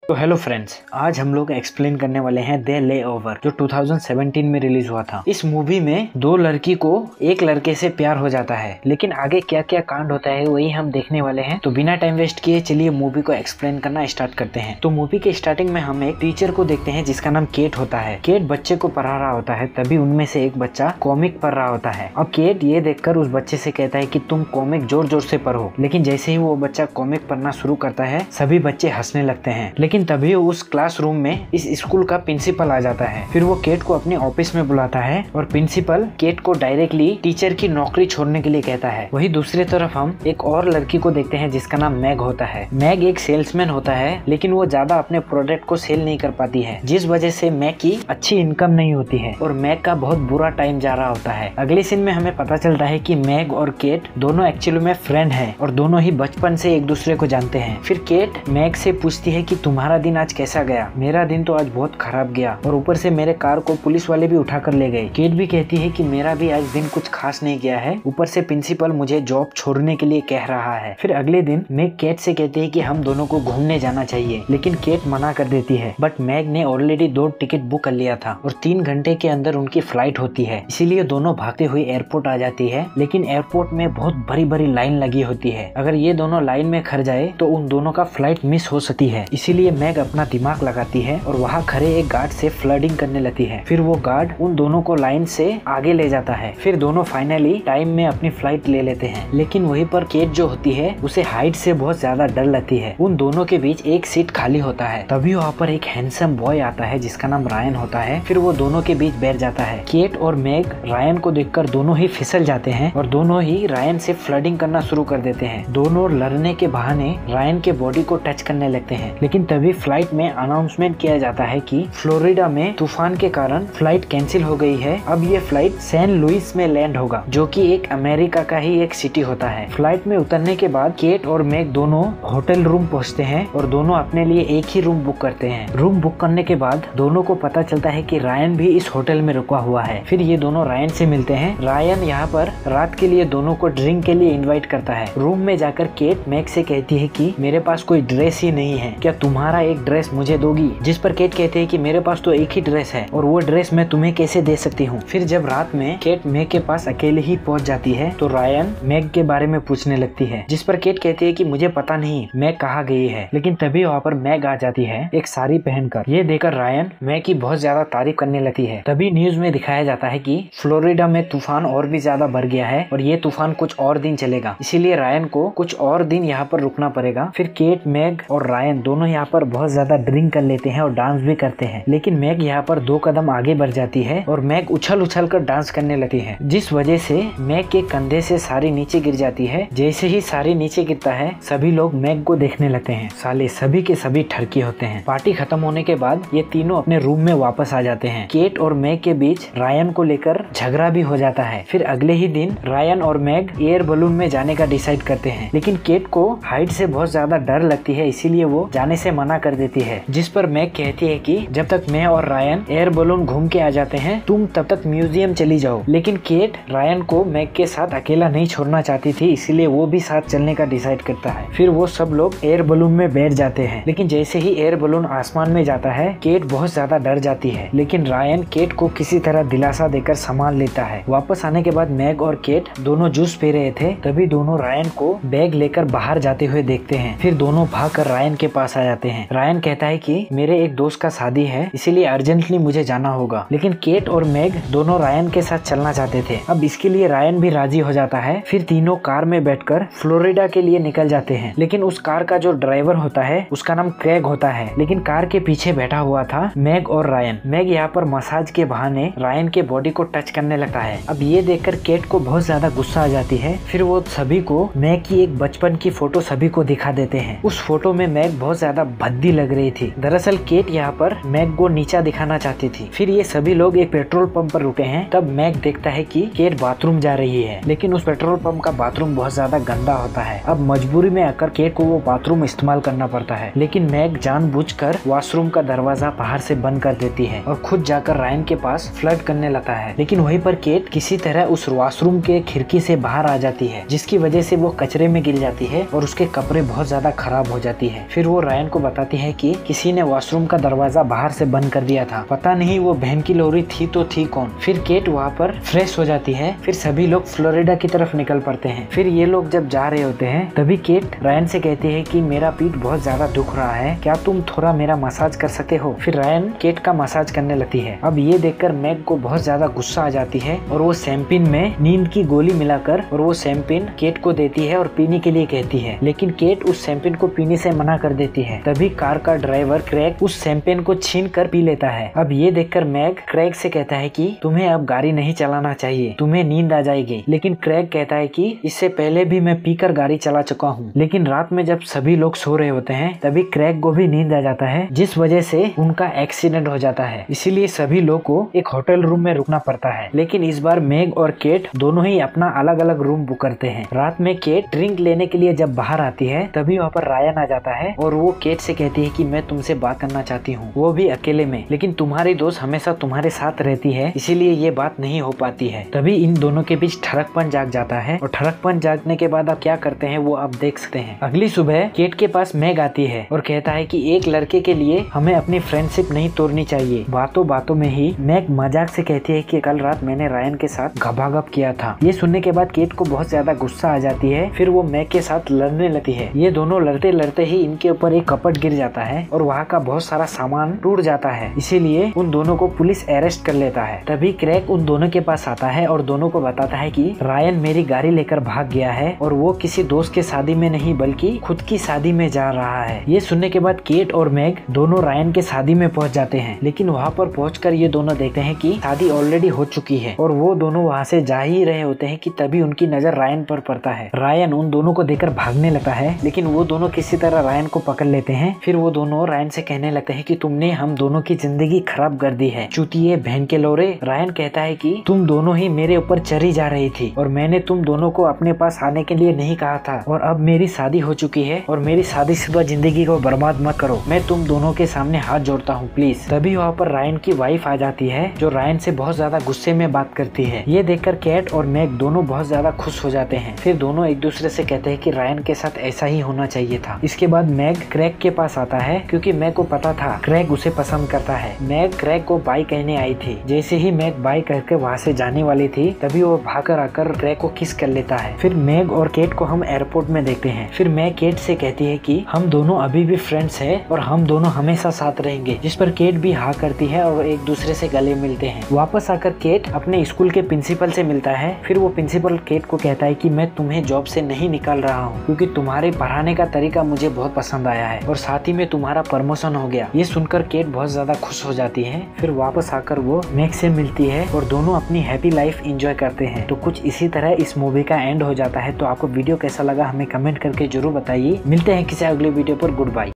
तो hello friends, आज हम लोग एक्सप्लेन करने वाले हैं द लेओवर जो 2017 में रिलीज हुआ था। इस मूवी में दो लड़की को एक लड़के से प्यार हो जाता है, लेकिन आगे क्या क्या कांड होता है वही हम देखने वाले हैं। तो बिना टाइम वेस्ट किए चलिए मूवी को एक्सप्लेन करना स्टार्ट करते हैं। तो मूवी के स्टार्टिंग में हम एक टीचर को देखते हैं जिसका नाम केट होता है। केट बच्चे को पढ़ा रहा होता है, तभी उनमें से एक बच्चा कॉमिक पढ़ रहा होता है। अब केट ये देखकर उस बच्चे से कहता है कि तुम कॉमिक जोर जोर से पढ़ो, लेकिन जैसे ही वो बच्चा कॉमिक पढ़ना शुरू करता है सभी बच्चे हंसने लगते हैं। लेकिन तभी उस क्लासरूम में इस स्कूल का प्रिंसिपल आ जाता है। फिर वो केट को अपने ऑफिस में बुलाता है और प्रिंसिपल केट को डायरेक्टली टीचर की नौकरी छोड़ने के लिए कहता है। वही दूसरी तरफ हम एक और लड़की को देखते हैं जिसका नाम मैग होता है। मैग एक सेल्समैन होता है, लेकिन वो ज्यादा अपने प्रोडक्ट को सेल नहीं कर पाती है, जिस वजह से मैग की अच्छी इनकम नहीं होती है और मैग का बहुत बुरा टाइम जा रहा होता है। अगले सीन में हमें पता चलता है कि मैग और केट दोनों एक्चुअली में फ्रेंड है और दोनों ही बचपन से एक दूसरे को जानते हैं। फिर केट मैग से पूछती है कि तुम्हारा दिन आज कैसा गया? मेरा दिन तो आज बहुत खराब गया और ऊपर से मेरे कार को पुलिस वाले भी उठा कर ले गए। केट भी कहती है कि मेरा भी आज दिन कुछ खास नहीं गया है, ऊपर से प्रिंसिपल मुझे जॉब छोड़ने के लिए कह रहा है। फिर अगले दिन मैग केट से कहती है कि हम दोनों को घूमने जाना चाहिए, लेकिन केट मना कर देती है। बट मैग ने ऑलरेडी 2 टिकट बुक कर लिया था और 3 घंटे के अंदर उनकी फ्लाइट होती है, इसीलिए दोनों भागते हुए एयरपोर्ट आ जाती है। लेकिन एयरपोर्ट में बहुत बड़ी बड़ी लाइन लगी होती है। अगर ये दोनों लाइन में खड़ जाए तो उन दोनों का फ्लाइट मिस हो सकती है, इसीलिए मैग अपना दिमाग लगाती है और वहाँ खड़े एक गार्ड से फ्लडिंग करने लगती है। फिर वो गार्ड उन दोनों को लाइन से आगे ले जाता है। फिर दोनों फाइनली टाइम में अपनी फ्लाइट ले लेते हैं। लेकिन वहीं पर केट जो होती है उसे हाइट से बहुत ज्यादा डर लगती है। उन दोनों के बीच एक सीट खाली होता है, तभी वहाँ पर एक हैंडसम बॉय आता है जिसका नाम रायन होता है। फिर वो दोनों के बीच बैठ जाता है। केट और मैग रायन को देखकर दोनों ही फिसल जाते हैं और दोनों ही रायन से फ्लडिंग करना शुरू कर देते हैं। दोनों लड़ने के बहाने रायन के बॉडी को टच करने लगते हैं। लेकिन तभी फ्लाइट में अनाउंसमेंट किया जाता है कि फ्लोरिडा में तूफान के कारण फ्लाइट कैंसिल हो गई है। अब ये फ्लाइट सैन लुइस में लैंड होगा, जो कि एक अमेरिका का ही एक सिटी होता है। फ्लाइट में उतरने के बाद केट और मैग दोनों होटल रूम पहुंचते हैं और दोनों अपने लिए एक ही रूम बुक करते हैं। रूम बुक करने के बाद दोनों को पता चलता है कि रायन भी इस होटल में रुका हुआ है। फिर ये दोनों रायन से मिलते हैं। रायन यहाँ पर रात के लिए दोनों को ड्रिंक के लिए इन्वाइट करता है। रूम में जाकर केट मैग से कहती है कि मेरे पास कोई ड्रेस ही नहीं है, क्या तुम्हारा एक ड्रेस मुझे दोगी? जिस पर केट कहते हैं कि मेरे पास तो एक ही ड्रेस है और वो ड्रेस मैं तुम्हें कैसे दे सकती हूँ। फिर जब रात में केट मैग के पास अकेले ही पहुंच जाती है तो रायन मैग के बारे में पूछने लगती है, जिस पर केट कहती है कि मुझे पता नहीं मैग कहाँ गई है। लेकिन तभी वहाँ पर मैग आ जाती है एक साड़ी पहनकर। ये देखकर रायन मैग की बहुत ज्यादा तारीफ करने लगती है। तभी न्यूज में दिखाया जाता है कि फ्लोरिडा में तूफान और भी ज्यादा बढ़ गया है और ये तूफान कुछ और दिन चलेगा, इसीलिए रायन को कुछ और दिन यहाँ पर रुकना पड़ेगा। फिर केट मैग और रायन दोनों यहाँ पर बहुत ज्यादा ड्रिंक कर लेते हैं और डांस भी करते हैं। लेकिन मैग यहाँ पर 2 कदम आगे बढ़ जाती है और मैग उछल उछल कर डांस करने लगती है, जिस वजह से मैग के कंधे से साड़ी नीचे गिर जाती है। जैसे ही साड़ी नीचे गिरता है सभी लोग मैग को देखने लगते हैं। साले सभी के सभी ठरकी होते हैं। पार्टी खत्म होने के बाद ये तीनों अपने रूम में वापस आ जाते हैं। केट और मैग के बीच रायन को लेकर झगड़ा भी हो जाता है। फिर अगले ही दिन रायन और मैग एयर बलून में जाने का डिसाइड करते हैं, लेकिन केट को हाइट से बहुत ज्यादा डर लगती है, इसीलिए वो जाने से मना कर देती है। जिस पर मैग कहती है कि जब तक मैं और रायन एयर बलून घूम के आ जाते हैं तुम तब तक म्यूजियम चली जाओ। लेकिन केट रायन को मैग के साथ अकेला नहीं छोड़ना चाहती थी, इसीलिए वो भी साथ चलने का डिसाइड करता है। फिर वो सब लोग एयर बलून में बैठ जाते हैं। लेकिन जैसे ही एयर बलून आसमान में जाता है केट बहुत ज्यादा डर जाती है, लेकिन रायन केट को किसी तरह दिलासा देकर संभाल लेता है। वापस आने के बाद मैग और केट दोनों जूस पी रहे थे, तभी दोनों रायन को बैग लेकर बाहर जाते हुए देखते हैं। फिर दोनों भागकर रायन के पास आ जाते हैं। रायन कहता है कि मेरे एक दोस्त का शादी है, इसीलिए अर्जेंटली मुझे जाना होगा। लेकिन केट और मैग दोनों रायन के साथ चलना चाहते थे। अब इसके लिए रायन भी राजी हो जाता है। फिर तीनों कार में बैठकर फ्लोरिडा के लिए निकल जाते हैं। लेकिन उस कार का जो ड्राइवर होता है उसका नाम क्रेग होता है, लेकिन कार के पीछे बैठा हुआ था मैग और रायन। मैग यहाँ पर मसाज के बहाने रायन के बॉडी को टच करने लगता है। अब ये देखकर केट को बहुत ज्यादा गुस्सा आ जाती है। फिर वो सभी को मैग की एक बचपन की फोटो सभी को दिखा देते हैं। उस फोटो में मैग बहुत ज्यादा भद्दी लग रही थी। दरअसल केट यहाँ पर मैग को नीचा दिखाना चाहती थी। फिर ये सभी लोग एक पेट्रोल पंप पर रुके हैं। तब मैग देखता है कि केट बाथरूम जा रही है, लेकिन उस पेट्रोल पंप का बाथरूम बहुत ज्यादा गंदा होता है। अब मजबूरी में आकर केट को वो बाथरूम इस्तेमाल करना पड़ता है, लेकिन मैग जानबूझकर वॉशरूम का दरवाजा बाहर से बंद कर देती है और खुद जाकर रायन के पास फ्लर्ट करने लगता है। लेकिन वहीं पर केट किसी तरह उस वॉशरूम के खिड़की से बाहर आ जाती है, जिसकी वजह से वो कचरे में गिर जाती है और उसके कपड़े बहुत ज्यादा खराब हो जाती है। फिर वो रायन को बताती है कि किसी ने वॉशरूम का दरवाजा बाहर से बंद कर दिया था। पता नहीं वो बहन की लोरी थी तो थी कौन। फिर केट वहाँ पर फ्रेश हो जाती है। फिर सभी लोग फ्लोरिडा की तरफ निकल पड़ते हैं। फिर ये लोग जब जा रहे होते हैं तभी केट रायन से कहती है कि मेरा पीठ बहुत ज्यादा दुख रहा है, क्या तुम थोड़ा मेरा मसाज कर सके हो। फिर रायन केट का मसाज करने लगती है। अब ये देखकर मैग को बहुत ज्यादा गुस्सा आ जाती है और वो सैम्पिन में नींद की गोली मिलाकर और वो सैम्पिन केट को देती है और पीने के लिए कहती है, लेकिन केट उस सैम्पिन को पीने से मना कर देती है। तभी कार का ड्राइवर क्रैग उस सैम्पिन को छीन कर पी लेता है। अब ये देखकर मैग क्रैग से कहता है कि तुम्हें अब गाड़ी नहीं चलाना चाहिए, तुम्हें नींद आ जाएगी। लेकिन क्रैग कहता है कि इससे पहले भी मैं पीकर गाड़ी चला चुका हूँ। लेकिन रात में जब सभी लोग सो रहे होते हैं तभी क्रैग को भी नींद आ जाता है, जिस वजह से उनका एक्सीडेंट हो जाता है। इसीलिए सभी लोग को एक होटल रूम में रुकना पड़ता है। लेकिन इस बार मैग और केट दोनों ही अपना अलग अलग रूम बुक करते हैं। रात में केट ड्रिंक लेने के लिए जब बाहर आती है तभी वहाँ पर रायन आ जाता है और वो केट से कहती है कि मैं तुमसे बात करना चाहती हूँ, वो भी अकेले में। लेकिन तुम्हारी दोस्त हमेशा तुम्हारे साथ रहती है, इसीलिए ये बात नहीं हो पाती है। तभी इन दोनों के बीच ठरकपन जाग जाता है और ठरकपन जागने के बाद आप क्या करते हैं वो आप देख सकते हैं। अगली सुबह केट के पास मैग आती है और कहता है कि एक लड़के के लिए हमें अपनी फ्रेंडशिप नहीं तोड़नी चाहिए। बातों बातों में ही मैग मजाक से कहती है कि कल रात मैंने रायन के साथ घबाघब किया था। ये सुनने के बाद केट को बहुत ज्यादा गुस्सा आ जाती है। फिर वो मैग के साथ लड़ने लगती है। ये दोनों लड़ते लड़ते ही इनके ऊपर एक कपट गिर जाता है और वहाँ का बहुत सारा सामान टूट जाता है। इसीलिए उन दोनों को पुलिस अरेस्ट कर लेता है। तभी क्रैग उन दोनों के पास आता है और दोनों को बताता है कि रायन मेरी गाड़ी लेकर भाग गया है और वो किसी दोस्त के शादी में नहीं बल्कि खुद की शादी में जा रहा है। ये सुनने के बाद केट और मैग दोनों रायन के शादी में पहुंच जाते हैं। लेकिन वहाँ पर पहुंचकर ये दोनों देखते हैं कि शादी ऑलरेडी हो चुकी है और वो दोनों वहाँ से जा ही रहे होते हैं कि तभी उनकी नजर रायन पर पड़ता है। रायन उन दोनों को देखकर भागने लगता है, लेकिन वो दोनों किसी तरह रायन को पकड़ लेते हैं। फिर वो दोनों रायन से कहने लगते हैं कि तुमने हम दोनों की जिंदगी खराब कर दी है, चूतिए बहन के लोरे। रायन कहता है कि तुम दोनों ही मेरे ऊपर चढ़ी जा रही थी और मैंने तुम दोनों को अपने पास आने के लिए नहीं कहा था और अब मेरी शादी हो चुकी है और मेरी शादीशुदा जिंदगी को बर्बाद मत करो। मैं तुम दोनों के सामने हाथ जोड़ता हूँ प्लीज। तभी वहाँ पर रायन की वाइफ आ जाती है जो रायन से बहुत ज्यादा गुस्से में बात करती है। ये देखकर केट और मैग दोनों बहुत ज्यादा खुश हो जाते हैं। फिर दोनों एक दूसरे से कहते हैं कि रायन के साथ ऐसा ही होना चाहिए था। इसके बाद मैग क्रैग के पास आता है क्योंकि मैग को पता था क्रैग उसे पसंद करता है। मैग क्रैग को बाय कहने आई थी। जैसे ही मैग बाय करके वहाँ से जाने वाली थी तभी वो भागकर आकर क्रैग को किस कर लेता है। फिर मैग और केट को हम एयरपोर्ट में देखते हैं। फिर मैग केट से कहती है कि हम दोनों अभी भी फ्रेंड्स हैं और हम दोनों हमेशा साथ रहेंगे, जिस पर केट भी हाँ करती है और एक दूसरे से गले मिलते हैं। वापस आकर केट अपने स्कूल के प्रिंसिपल से मिलता है। फिर वो प्रिंसिपल केट को कहता है कि मैं तुम्हें जॉब से नहीं निकाल रहा हूँ क्योंकि तुम्हारे पढ़ाने का तरीका मुझे बहुत पसंद आया है और साथ ही में तुम्हारा प्रमोशन हो गया। ये सुनकर केट बहुत ज्यादा खुश हो जाती है। फिर वापस आकर वो मैग से मिलती है और दोनों अपनी हैप्पी लाइफ एंजॉय करते हैं। तो कुछ इसी तरह इस मूवी का एंड हो जाता है। तो आपको वीडियो कैसा लगा हमें कमेंट करके जरूर बताइए। मिलते हैं किसी अगले वीडियो पर। Good bye.